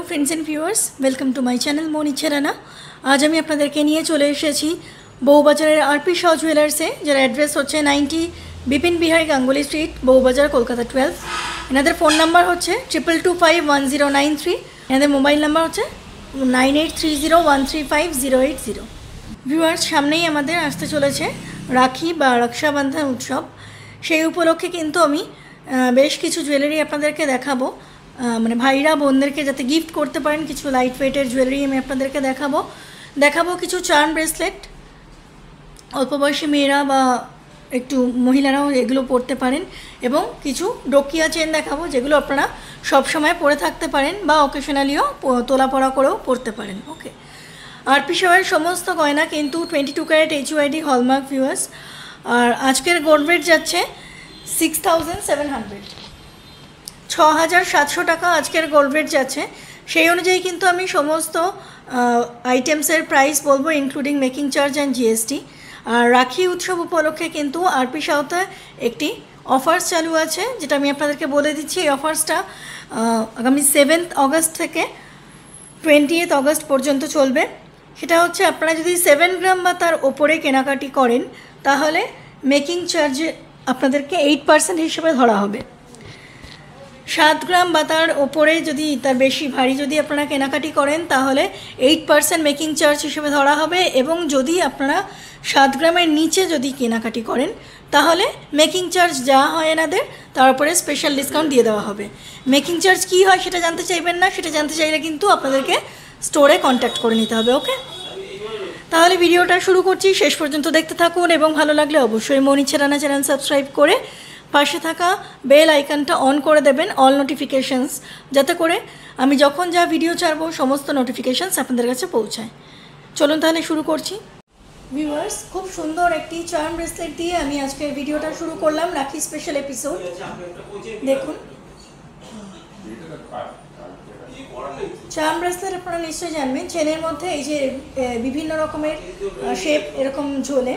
Friends and viewers, welcome to my channel Moni छेराना। आज हमें আপনাদেরকে নিয়ে চলে এসেছি বউবাজারের আরপি শাহ জুয়েলার্সে, যার অ্যাড্রেস হচ্ছে 90 বিপিন বিহারী গাঙ্গুলি স্ট্রিট, বউবাজার, কলকাতা 12। এনাদের ফোন নাম্বার হচ্ছে 22251093। এনাদের মোবাইল নাম্বার হচ্ছে 9830135080। ভিউয়ার্স, সামনেই আমাদের আসতে চলেছে রাখি বা রক্ষাবন্ধন উৎসব। সেই উপলক্ষে কিন্তু আমি বেশ কিছু জুয়েলারি আপনাদেরকে দেখাবো, মানে ভাইরা বোনদেরকে যাতে গিফট করতে পারেন কিছু লাইট ওয়েটের জুয়েলারি আমি আপনাদেরকে দেখাবো কিছু চার্ম ব্রেসলেট, অল্প বয়সী মেয়েরা বা একটু মহিলারাও এগুলো পরতে পারেন, এবং কিছু ডোকিয়া চেন দেখাবো যেগুলো আপনারা সবসময় পরে থাকতে পারেন বা অকেশনালিও তোলা পড়া করেও পরতে পারেন। ওকে, আরপি শাহের সমস্ত গয়না কিন্তু 22 ক্যারেট HUID হলমার্ক ভিউয়ার্স। আর আজকের গোল্ড রেট যাচ্ছে 6700, 6700 টাকা আজকের গোল্ড রেট যাচ্ছে। সেই অনুযায়ী কিন্তু আমি সমস্ত আইটেমসের প্রাইস বলবো, including making charge and GST। আর রাখি উৎসব উপলক্ষে কিন্তু আরপি শাহতে একটি অফার্স চালু আছে, যেটা আমি আপনাদেরকে বলে দিচ্ছি। এই অফার্সটা আগামী 7 অগস্ট থেকে 20 অগস্ট পর্যন্ত চলবে। সেটা হচ্ছে, আপনারা যদি 7 গ্রাম বা তার ওপরে কেনাকাটি করেন তাহলে মেকিং চার্জ আপনাদেরকে 8% হিসেবে ধরা হবে। 7 গ্রাম বা তার ওপরে যদি, তার বেশি ভারী যদি আপনারা কেনাকাটি করেন তাহলে 8% মেকিং চার্জ হিসেবে ধরা হবে, এবং যদি আপনারা 7 গ্রামের নিচে যদি কেনাকাটি করেন তাহলে মেকিং চার্জ যা হয় এনাদের তার উপরে স্পেশাল ডিসকাউন্ট দিয়ে দেওয়া হবে। মেকিং চার্জ কী হয় সেটা জানতে চাইবেন না, সেটা জানতে চাইলে কিন্তু আপনাদেরকে স্টোরে কন্ট্যাক্ট করে নিতে হবে। ওকে, তাহলে ভিডিওটা শুরু করছি, শেষ পর্যন্ত দেখতে থাকুন, এবং ভালো লাগলে অবশ্যই মনি ছেরানা চ্যানেল সাবস্ক্রাইব করে পাশে থাকা বেল আইকনটা অন করে দেবেন, অল নোটিফিকেশানস, যাতে করে আমি যখন যা ভিডিও ছাড়বো সমস্ত নোটিফিকেশানস আপনাদের কাছে পৌঁছায়। চলুন তাহলে শুরু করছি। ভিউয়ার্স, খুব সুন্দর একটি চার্ম ব্রেসলেট দিয়ে আমি আজকের ভিডিওটা শুরু করলাম, রাখি স্পেশাল এপিসোড। দেখুন, চার্ম ব্রেসলেট আপনারা নিশ্চয়ই জানবেন, চেনের মধ্যে এই যে বিভিন্ন রকমের শেপ এরকম ঝোলে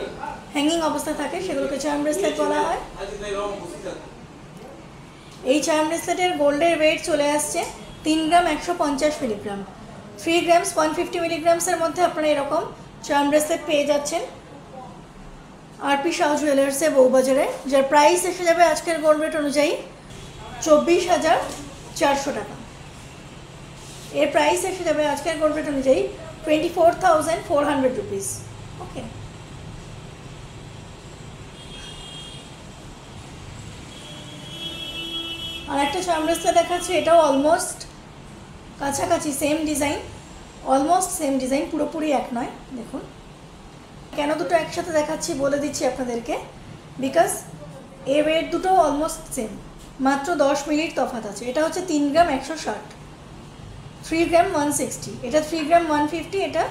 হ্যাঙ্গিং অবস্থা থাকে, সেগুলোকে চার্ম ব্রেসলেট বলা হয়। এই চার্ম ব্রেসলেটের গোল্ডের ওয়েট চলে আসছে 3 গ্রাম 150 মিলিগ্রাম। 3 গ্রামস 150 মিলিগ্রামসের মধ্যে আপনারা এরকম চার্ম ব্রেসলেট পেয়ে যাচ্ছেন আরপি শাহ জুয়েলার্সে, বউবাজারে, যার প্রাইস এসে যাবে আজকের গোল্ড রেট অনুযায়ী 24,400 টাকা। এর প্রাইস এসে যাবে আজকের গোল্ড রেট অনুযায়ী 24,400 রুপিস। ওকে, আর একটা চার্ম ব্রেসলেট দেখাচ্ছি, এটাও অলমোস্ট কাছাকাছি same design, almost same design, পুরোপুরি এক নয়। দেখুন, কেন দুটো একসাথে দেখাচ্ছি বলে দিচ্ছি আপনাদেরকে, বিকজ এ ওয়েট দুটো অলমোস্ট সেম, মাত্র 10 মিলির তফাৎ আছে। এটা হচ্ছে 3 গ্রাম 160, 3 গ্রাম 160, এটা 3 গ্রাম 150, এটা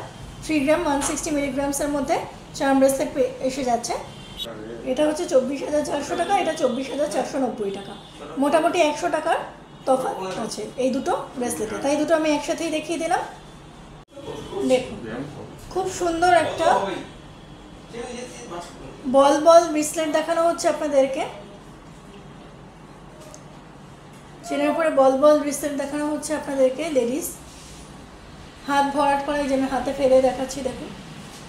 3 গ্রাম 160 মিলিগ্রামসের মধ্যে চার্ম ব্রেসলেট এসে যাচ্ছে। এটা হচ্ছে 24,400 টাকা, এটা 24,490 টাকা, মোটামুটি 100 টাকার তফাৎ আছে এই দুটো ব্রেসলেটে, তাই দুটো আমি একসাথেই দেখিয়ে দিলাম। দেখুন, খুব সুন্দর একটা বল ব্রেসলেট দেখানো হচ্ছে আপনাদেরকে, চেনের উপরে বল ব্রেসলেট দেখানো হচ্ছে আপনাদেরকে। লেডিস হাত ভরাট করা, এই যে আমি হাতে ফেলে দেখাচ্ছি, দেখুন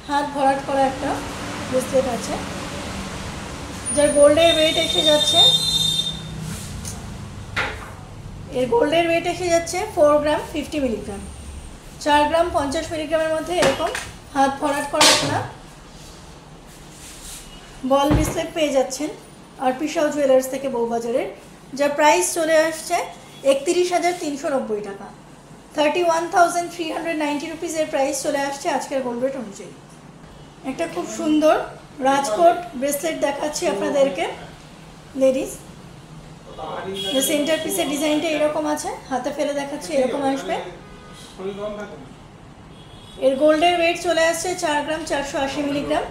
হাত ভরাট করা একটা ব্রেসলেট আছে, যার গোল্ডের ওয়েট এসে যাচ্ছে, এর গোল্ডের ওয়েট এসে যাচ্ছে 4 গ্রাম 50 মিলিগ্রাম। 4 গ্রাম 50 মিলিগ্রামের মধ্যে এরকম হাত ভরাট করা একটা বল ব্রেসলেট পেয়ে যাচ্ছেন আরপি শাহ জুয়েলার্স থেকে, বউবাজারের, যার প্রাইস চলে আসছে 31,390 টাকা। 31,390 রুপিসের প্রাইস চলে আসছে আজকের গোল্ড রেট অনুযায়ী। একটা খুব সুন্দর রাজকোট ব্রেসলেট দেখাচ্ছি আপনাদেরকে, লেডিস, সেন্টার পিসের ডিজাইনটা এরকম আছে, হাতে ফেলে দেখাচ্ছি, এরকম আসবে। এর গোল্ডের ওয়েট চলে আসছে 4 গ্রাম 480 মিলিগ্রাম,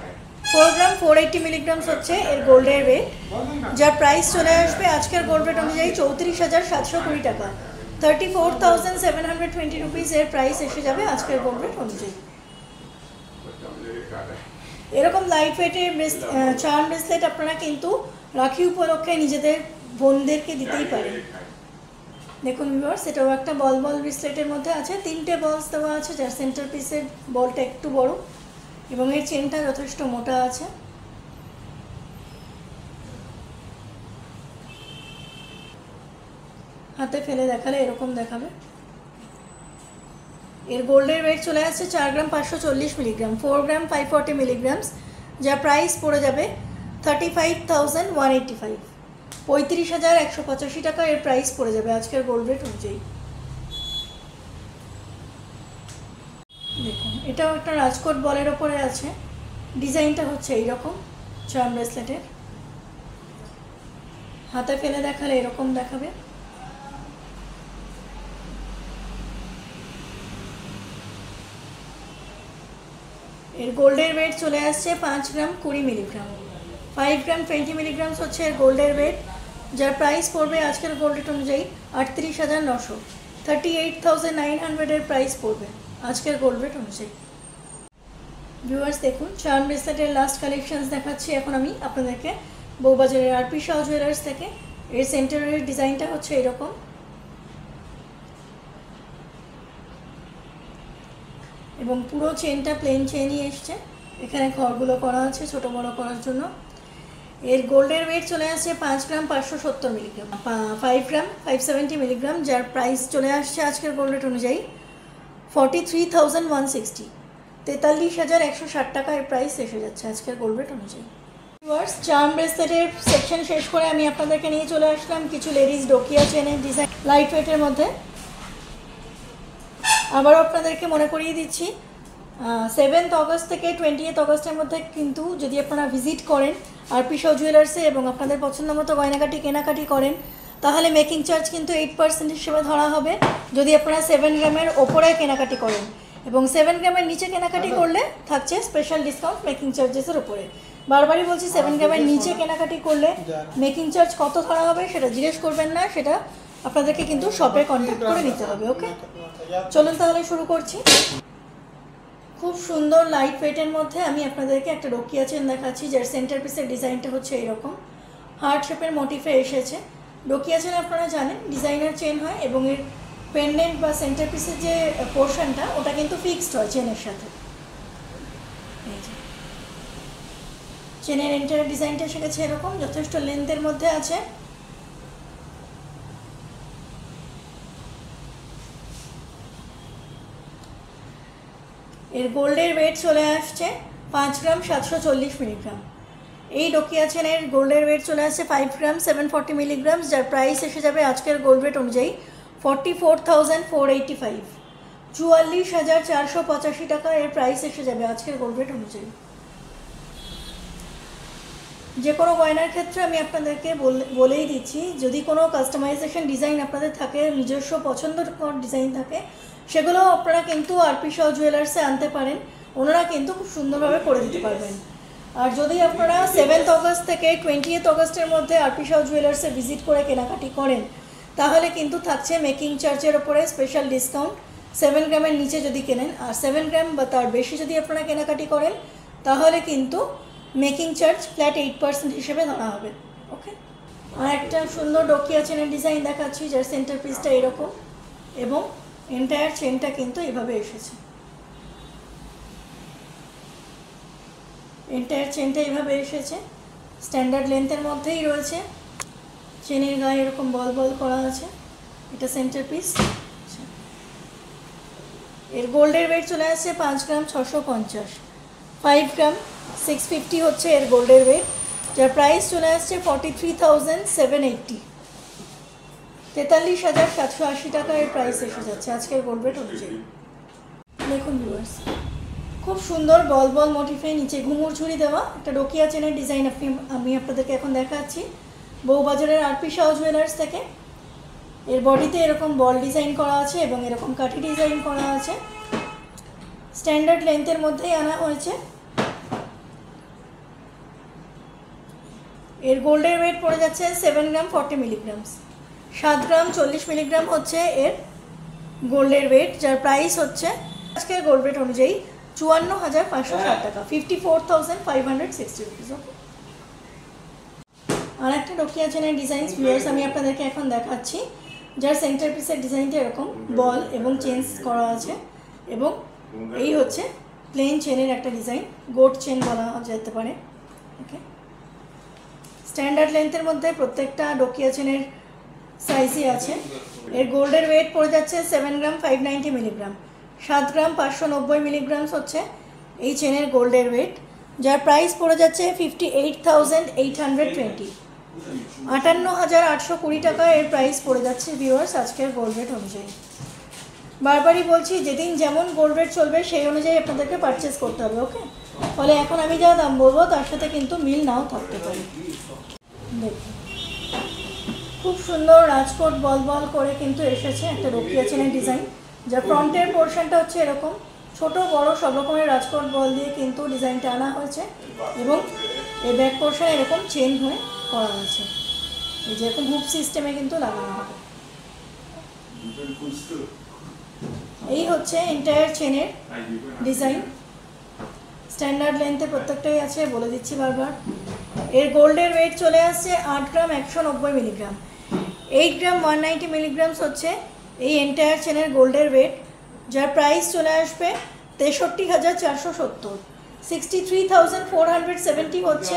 4 গ্রাম 480 মিলিগ্রামস হচ্ছে এর গোল্ডের ওয়েট, যার প্রাইস চলে আসবে আজকের গোল্ড রেট অনুযায়ী 34,720 টাকা। 34,720 রুপিস এর প্রাইস এসে যাবে আজকের গোল্ড রেট অনুযায়ী। এরকম লাইট ওয়েটের চার্ম ব্রেসলেট আপনারা কিন্তু রাখি উপলক্ষে নিজেদের বোনদেরকে দিতেই পারেন। দেখুন ভিউয়ার্স, এটাও একটা বল বল ব্রেসলেটের মধ্যে আছে। 3টে বলস দেওয়া আছে, যার সেন্টার পিসের বলটা একটু বড় এবং এর চেনটা যথেষ্ট মোটা আছে। হাতে ফেলে দেখালে এরকম দেখাবে। এর গোল্ডের ওয়েট চলে আসছে 4 গ্রাম 540 মিলিগ্রাম, 4 গ্রাম 540 মিলিগ্রামস, যা প্রাইস পড়ে যাবে 35,185, 35,185 টাকা এর প্রাইস পড়ে যাবে আজকের গোল্ড রেট অনুযায়ী। দেখুন, এটাও একটা রাজকোট বলের ওপরে আছে। ডিজাইনটা হচ্ছে এইরকম চার্ম ব্রেসলেটের। হাতে ফেলে দেখালে এরকম দেখাবে। এর গোল্ডের ওয়েট চলে আসছে 5 গ্রাম 20 মিলিগ্রাম, 5 গ্রাম 20 মিলিগ্রামস হচ্ছে এর গোল্ডের ওয়েট, যার প্রাইস পড়বে আজকের গোল্ড রেট অনুযায়ী 38,900, 38,900 এর প্রাইস পড়বে আজকের গোল্ড রেট অনুযায়ী। ভিউয়ার্স দেখুন, চার্ম ব্রেসলেটের লাস্ট কালেকশনস দেখাচ্ছি এখন আমি আপনাদেরকে বউবাজারের আরপি শাহ জুয়েলার্স থেকে। এর সেন্টারের ডিজাইনটা হচ্ছে এরকম এবং পুরো চেনটা প্লেন চেনই এসছে। এখানে ঘরগুলো করা আছে ছোটো বড়ো করার জন্য। এর গোল্ডের ওয়েট চলে আসছে 5 গ্রাম 570 মিলিগ্রাম, 5 গ্রাম 570 মিলিগ্রাম, যার প্রাইস চলে আসছে আজকের গোল্ড রেট অনুযায়ী 43,160, 43,160 টাকা এর প্রাইস এসে যাচ্ছে আজকের গোল্ড রেট অনুযায়ী। ভিউয়ার্স, চার্ম ব্রেসলেটের সেকশন শেষ করে আমি আপনাদেরকে নিয়ে চলে আসলাম কিছু লেডিস ডোকিয়া চেনের ডিজাইন লাইট ওয়েটের মধ্যে। আবারও আপনাদেরকে মনে করিয়ে দিচ্ছি, 7th অগস্ট থেকে 20th অগস্টের মধ্যে কিন্তু যদি আপনারা ভিজিট করেন আরপি শাহ জুয়েলার্সে এবং আপনাদের পছন্দ মতো গয়নাকাটি কেনাকাটি করেন, তাহলে মেকিং চার্জ কিন্তু 8% হিসেবে ধরা হবে যদি আপনারা 7 গ্রামের ওপরে কেনাকাটি করেন, এবং 7 গ্রামের নিচে কেনাকাটি করলে থাকছে স্পেশাল ডিসকাউন্ট মেকিং চার্জেসের উপরে। বারবারই বলছি, 7 গ্রামের নিচে কেনাকাটি করলে মেকিং চার্জ কত ধরা হবে সেটা জিজ্ঞেস করবেন না, সেটা আপনাদেরকে কিন্তু শপে কন্ট্যাক্ট করে নিতে হবে। ওকে, চলুন তাহলে শুরু করছি। খুব সুন্দর লাইট ওয়েটের মধ্যে আমি আপনাদেরকে একটা ডোকিয়া চেন দেখাচ্ছি, যার সেন্টার পিসের ডিজাইনটা হচ্ছে এইরকম হার্ট শেপের মোটিফে এসেছে। ডোকিয়া চেন আপনারা জানেন ডিজাইনার চেন হয় এবং এর পেন্ডেন্ট বা সেন্টার পিসের যে পোর্শনটা ওটা কিন্তু ফিক্সড হয় চেনের সাথে। চেনের এন্টার ডিজাইনটা এসে গেছে এরকম, যথেষ্ট লেন্থের মধ্যে আছে। এর গোল্ডের ওয়েট চলে আসছে 5 গ্রাম 740 মিলিগ্রাম। এই ডোকিয়া চেনের গোল্ডের ওয়েট চলে আসছে 5 গ্রাম 740 মিলিগ্রাম, যার প্রাইস এসে যাবে আজকের গোল্ড রেট অনুযায়ী 44,485, 44,485 টাকা এর প্রাইস এসে যাবে আজকের গোল্ড রেট অনুযায়ী। যে কোনো গয়নার ক্ষেত্রে আমি আপনাদেরকে বলেই দিচ্ছি, যদি কোনো কাস্টমাইজেশন ডিজাইন আপনাদের থাকে, নিজস্ব পছন্দের ডিজাইন থাকে, সেগুলো আপনারা কিন্তু আরপি শাহ জুয়েলার্সে আনতে পারেন, ওনারা কিন্তু খুব সুন্দরভাবে করে দিতে পারবেন। আর যদি আপনারা 7th অগস্ট থেকে 20th অগস্টের মধ্যে আরপি শাহ জুয়েলার্সে ভিজিট করে কেনাকাটি করেন, তাহলে কিন্তু থাকছে মেকিং চার্জের ওপরে স্পেশাল ডিসকাউন্ট 7 গ্রামের নিচে যদি কেনেন, আর 7 গ্রাম বা তার বেশি যদি আপনারা কেনাকাটি করেন তাহলে কিন্তু মেকিং চার্জ ফ্ল্যাট 8% হিসেবে ধরা হবে। ওকে, আর একটা সুন্দর ডোকিয়া চেনের ডিজাইন দেখাচ্ছি, যার সেন্টার পিসটা এরকম এবং এন্টায়ার চেনটা কিন্তু এভাবে এসেছে। এন্টায়ার চেনটা এইভাবে এসেছে, স্ট্যান্ডার্ড লেন্থের মধ্যেই রয়েছে। চেনের গায়ে এরকম বল বল করা আছে, এটা সেন্টার পিস। এর গোল্ডের ওয়েট চলে আসছে 5 গ্রাম 650, 5 গ্রাম 650 হচ্ছে এর গোল্ডের ওয়েট, যার প্রাইস চলে আসছে 43,780, 43,780 টাকা এর প্রাইস এসে যাচ্ছে আজকের গোল্ড রেট অনুযায়ী। দেখুন ভিউয়ার্স, খুব সুন্দর বল বল মোটিফে নিচে ঘুঙুর ঝুড়ি দেওয়া একটা ডোকিয়া চেনের ডিজাইন আমি আপনাদেরকে এখন দেখাচ্ছি বউবাজারের আরপি শাহ জুয়েলার্স থেকে। এর বডিতে এরকম বল ডিজাইন করা আছে এবং এরকম কাঠি ডিজাইন করা আছে, স্ট্যান্ডার্ড লেন্থের মধ্যেই আনা হয়েছে। এর গোল্ডের ওয়েট পড়ে যাচ্ছে 7 গ্রাম 40 মিলিগ্রামস, 7 গ্রাম 40 মিলিগ্রাম হচ্ছে এর গোল্ডের ওয়েট, যার প্রাইস হচ্ছে আজকের গোল্ড রেট অনুযায়ী 54,560 টাকা, 54,560 রুপিস। ওকে, আর একটা ডোকিয়া চেনের ডিজাইন ভিউয়ার্স আমি আপনাদেরকে এখন দেখাচ্ছি, যার সেন্টার পিসের ডিজাইনটা এরকম বল এবং চেনস করা আছে, এবং এই হচ্ছে প্লেন চেনের একটা ডিজাইন, গোট চেন বলা যেতে পারে। ওকে, স্ট্যান্ডার্ড লেন্থের মধ্যে প্রত্যেকটা ডোকিয়া চেনের সাইজই আছে। এর গোল্ডের ওয়েট পড়ে যাচ্ছে 7 গ্রাম 590 মিলিগ্রাম, 7 গ্রাম 590 মিলিগ্রাম হচ্ছে এই চেনের গোল্ডের ওয়েট, যার প্রাইস পড়ে যাচ্ছে 58,820, 58,820 টাকা এর প্রাইস পড়ে যাচ্ছে ভিউয়ার্স আজকের গোল্ড রেট অনুযায়ী। বারবারই বলছি, যেদিন যেমন গোল্ড রেট চলবে সেই অনুযায়ী আপনাদেরকে পারচেস করতে হবে। ওকে, ফলে এখন আমি যা দাম বলবো তার সাথে কিন্তু মিল নাও থাকতে পারে। দেখুন, খুব সুন্দর রাজকোট বল বল করে কিন্তু এসেছে একটা রোকিয়া চেনের ডিজাইন, যার ফ্রন্টের পোর্শনটা হচ্ছে এরকম ছোট বড় সব রকমের রাজকোট বল দিয়ে কিন্তু ডিজাইনটা আনা হয়েছে, এবং এই ব্যাক পোর্শন এরকম চেন হয়ে করা হয়েছে, এই যেরকম হুপ সিস্টেমে কিন্তু লাগানো হবে। এই হচ্ছে এন্টায়ার চেনের ডিজাইন, স্ট্যান্ডার্ড লেন্থে প্রত্যেকটাই আছে, বলে দিচ্ছি বারবার। এর গোল্ডের ওয়েট চলে আসছে 8 গ্রাম 190 মিলিগ্রাম, 8 গ্রাম 190 মিলিগ্রামস হচ্ছে এই এন্টায়ার চেনের গোল্ডের ওয়েট, যার প্রাইস চলে আসবে 63,470, 63,470 হচ্ছে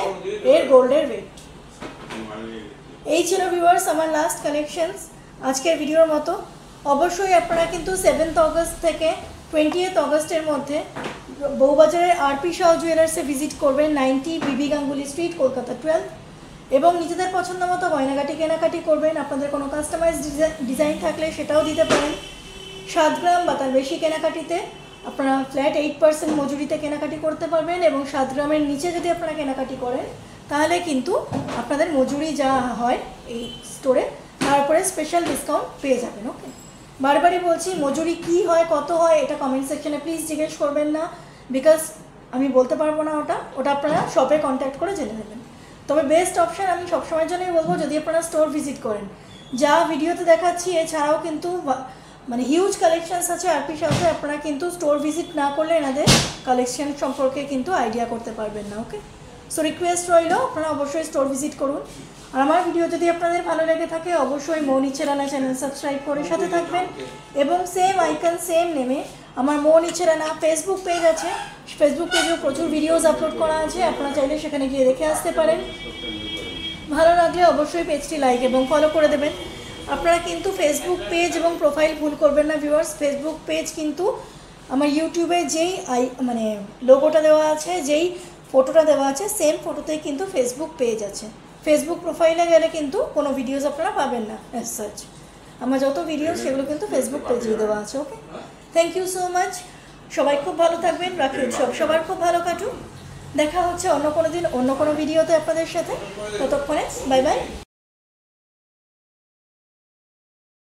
এর গোল্ডের ওয়েট। এই ছিল ভিউয়ার্স আমার লাস্ট কালেকশনস আজকের ভিডিওর মতো। অবশ্যই আপনারা কিন্তু 7th অগস্ট থেকে 20th অগস্টের মধ্যে বউবাজারের আরপি শাহ জুয়েলার্সে ভিজিট করবেন, 90 বিবি গাঙ্গুলি স্ট্রিট, কলকাতা 12, এবং নিজেদের পছন্দ মতো গয়নাগাটি কেনাকাটি করবেন। আপনাদের কোনো কাস্টমাইজ ডিজাইন থাকলে সেটাও দিতে পারেন। 7 গ্রাম বা তার বেশি কেনাকাটিতে আপনারা ফ্ল্যাট 8% মজুরিতে কেনাকাটি করতে পারবেন, এবং 7 গ্রামের নিচে যদি আপনারা কেনাকাটি করেন তাহলে কিন্তু আপনাদের মজুরি যা হয় এই স্টোরে তারপরে স্পেশাল ডিসকাউন্ট পেয়ে যাবেন। ওকে, বারবারই বলছি, মজুরি কি হয় কত হয় এটা কমেন্ট সেকশনে প্লিজ জিজ্ঞেস করবেন না, বিকজ আমি বলতে পারবো না, ওটা আপনারা শপে কন্ট্যাক্ট করে জেনে নেবেন। তবে বেস্ট অপশান আমি সবসময়ের জন্যই বলবো, যদি আপনারা স্টোর ভিজিট করেন, যা ভিডিওতে দেখাচ্ছি এছাড়াও কিন্তু মানে হিউজ কালেকশানস আছে আরপি শাহতে, আপনারা কিন্তু স্টোর ভিজিট না করলে এনাদের কালেকশন সম্পর্কে কিন্তু আইডিয়া করতে পারবেন না। ওকে, সো রিকোয়েস্ট রইল আপনারা অবশ্যই স্টোর ভিজিট করুন। আর আমার ভিডিও যদি আপনাদের ভালো লেগে থাকে অবশ্যই মৌনিচ্ছে রানা চ্যানেল সাবস্ক্রাইব করে সাথে থাকবেন, এবং সেম আইকন সেম নেমে আমার মৌনিচ্ছে রানা ফেসবুক পেজ আছে, ফেসবুক পেজেও প্রচুর ভিডিওস আপলোড করা আছে, আপনারা চাইলে সেখানে গিয়ে দেখে আসতে পারেন। ভালো লাগলে অবশ্যই পেজটি লাইক এবং ফলো করে দেবেন। আপনারা কিন্তু ফেসবুক পেজ এবং প্রোফাইল ভুল করবেন না ভিউয়ার্স, ফেসবুক পেজ কিন্তু আমার ইউটিউবে যেই মানে লোগোটা দেওয়া আছে, যেই ফটোটা দেওয়া আছে সেম ফটোতেই কিন্তু ফেসবুক পেজ আছে। ফেসবুক প্রোফাইলে গেলে কিন্তু কোনো ভিডিওস আপনারা পাবেন না অ্যাজ সাচ, আমার যত ভিডিওস সেগুলো কিন্তু ফেসবুক পেজেই দেওয়া আছে। ওকে, থ্যাংক ইউ সো মাচ, সবাই খুব ভালো থাকবেন, রাখি উৎসব সবার খুব ভালো কাটুক। দেখা হচ্ছে অন্য কোনো দিন অন্য কোনো ভিডিওতে আপনাদের সাথে, ততক্ষণে বাই বাই।